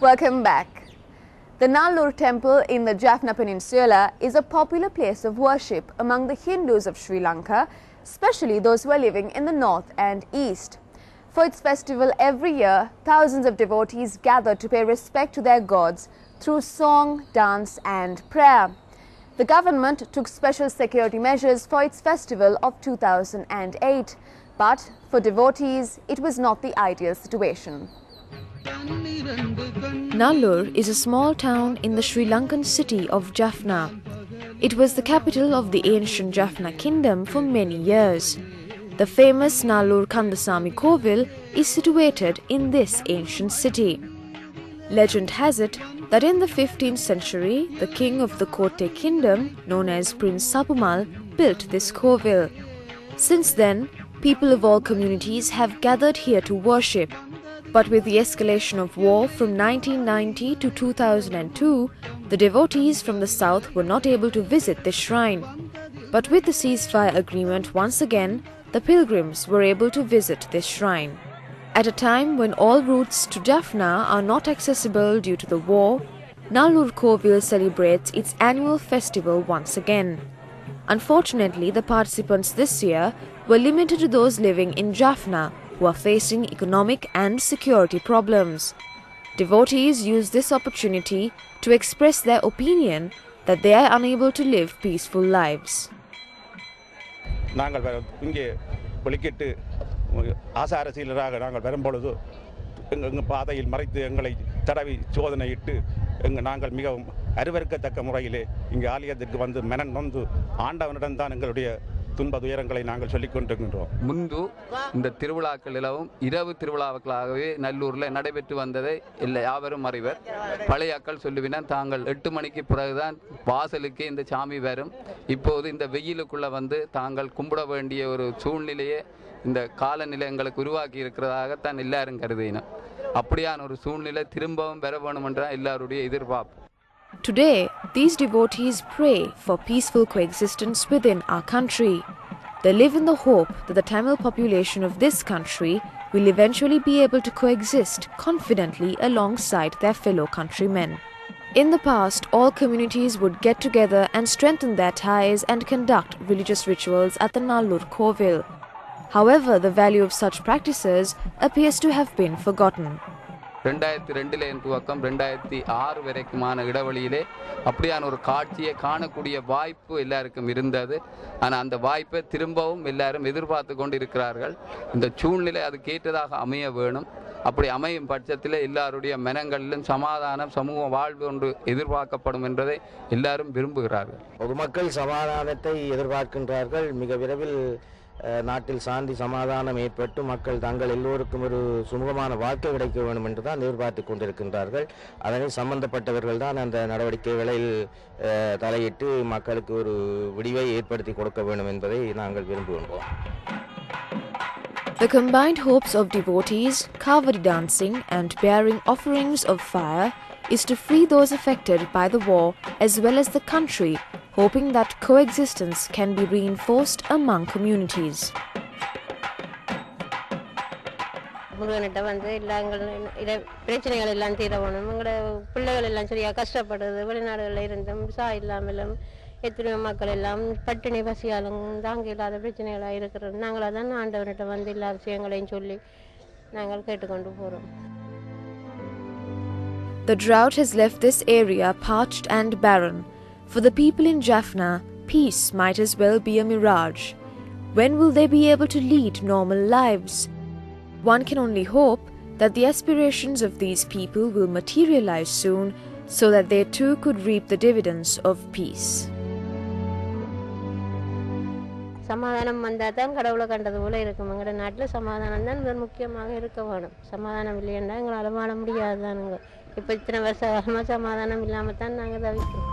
Welcome back. The Nallur temple in the Jaffna Peninsula is a popular place of worship among the Hindus of Sri Lanka, especially those who are living in the north and east. For its festival every year, thousands of devotees gather to pay respect to their gods through song, dance and prayer. The government took special security measures for its festival of 2008, but for devotees, it was not the ideal situation. Nallur is a small town in the Sri Lankan city of Jaffna. It was the capital of the ancient Jaffna kingdom for many years. The famous Nallur Kandasamy Kovil is situated in this ancient city. Legend has it that in the 15th century, the king of the Kotte kingdom, known as Prince Sapumal, built this Kovil. Since then, people of all communities have gathered here to worship. But with the escalation of war from 1990 to 2002, the devotees from the south were not able to visit this shrine. But with the ceasefire agreement once again, the pilgrims were able to visit this shrine. At a time when all routes to Jaffna are not accessible due to the war, Nallur Kovil celebrates its annual festival once again. Unfortunately, the participants this year were limited to those living in Jaffna, who are facing economic and security problems. Devotees use this opportunity to express their opinion that they are unable to live peaceful lives. பாதையில் மறைத்து எங்களை தடவி சோதனையிட்டு நாங்கள் மிகவும் அருவருக்கத்தக்க முறையிலே இங்கே ஆலயத்திற்கு வந்து மனம் நொந்து ஆண்டவனிடம் தான் எங்களுடைய துன்ப துயரங்களை நாங்கள் சொல்லிக் கொண்டிருக்கின்றோம். முன்பு இந்த திருவிழாக்கள் எல்லாம் இரவு திருவிழாக்களாகவே நல்லூரில் நடைபெற்று வந்ததை இல்லை யாவரும் அறிவர். பழையாக்கள் சொல்லுவினால் தாங்கள் 8 மணிக்கு பிறகுதான் வாசலுக்கு இந்த சாமி வரும். இப்போது இந்த வெயிலுக்குள்ள வந்து தாங்கள் கும்பிட வேண்டிய ஒரு சூழ்நிலையே இந்த காலநிலை எங்களுக்கு உருவாக்கி இருக்கிறதாகத்தான் எல்லாரும் கருதினோம். அப்படியான ஒரு சூழ்நிலை திரும்பவும் பெற வேண்டும் என்ற எல்லாருடைய எதிர்பார்ப்பு. Today, these devotees pray for peaceful coexistence within our country. They live in the hope that the Tamil population of this country will eventually be able to coexist confidently alongside their fellow countrymen. In the past, all communities would get together and strengthen their ties and conduct religious rituals at the Nallur Kovil. However, the value of such practices appears to have been forgotten. 2002 துவக்கம் 2006 வரைக்குமான இடைவெளியிலே அப்படியான ஒரு காட்சியை காணக்கூடிய வாய்ப்பு எல்லாருக்கும் இருந்தது. ஆனால் அந்த வாய்ப்பை திரும்பவும் எல்லாரும் எதிர்பார்த்து கொண்டு இருக்கிறார்கள். இந்த சூழ்நிலை அதுக்கேற்றதாக அமைய வேணும். அப்படி அமையும் பட்சத்தில் எல்லாருடைய மனங்களிலும் சமாதானம் சமூக வாழ்வு ஒன்று எதிர்பார்க்கப்படும் என்பதை எல்லாரும் விரும்புகிறார்கள். பொதுமக்கள் சமாதானத்தை எதிர்பார்க்கின்றார்கள். மிக விரைவில் நாட்டில் சாந்தி சமாதானம் ஏற்பட்டு மக்கள் தங்கள் எல்லோருக்கும் ஒரு சுமூகமான வாழ்க்கை கிடைக்க வேண்டும் என்று தான் எதிர்பார்த்து கொண்டிருக்கின்றார்கள். அதனை சம்பந்தப்பட்டவர்கள் தான் அந்த நடவடிக்கைகளில் தலையிட்டு மக்களுக்கு ஒரு விடிவை ஏற்படுத்தி கொடுக்க வேண்டும் என்பதை நாங்கள் விரும்புகின்றோம். The combined hopes of devotees, Kavadi dancing and bearing offerings of fire is to free those affected by the war as well as the country, hoping that coexistence can be reinforced among communities. முருகன்கிட்ட வந்து பிரச்சனைகள் எல்லாம் தீரணும். எங்களோட பிள்ளைகள் எல்லாம் சரியா கஷ்டப்படுது. வெளிநாடுகளில் இருந்தும் விசா இல்லாமலும் எத்தனையோ மக்கள் எல்லாம் பட்டினி பசியாலும் தாங்க இல்லாத பிரச்சனைகளாக இருக்கிறது. நாங்கள் அதான் ஆண்டவர்கிட்ட வந்து எல்லா விஷயங்களையும் சொல்லி நாங்கள் கேட்டுக்கொண்டு போகிறோம். The drought has left this area parched and barren. For the people in Jaffna, peace might as well be a mirage. When will they be able to lead normal lives? One can only hope that the aspirations of these people will materialize soon so that they too could reap the dividends of peace. சமாதானம் வந்தால் தான் கடவுளை கண்டது போல இருக்கும். எங்களோட நாட்டில் சமாதானம் தான் மிக முக்கியமாக இருக்க வேணும். சமாதானம் இல்லைன்னா எங்களால் வாழ முடியாது தானுங்க. இப்போ இத்தனை வருஷ காலமாக சமாதானம் இல்லாமல் தான் நாங்கள் தவிக்கிறோம்.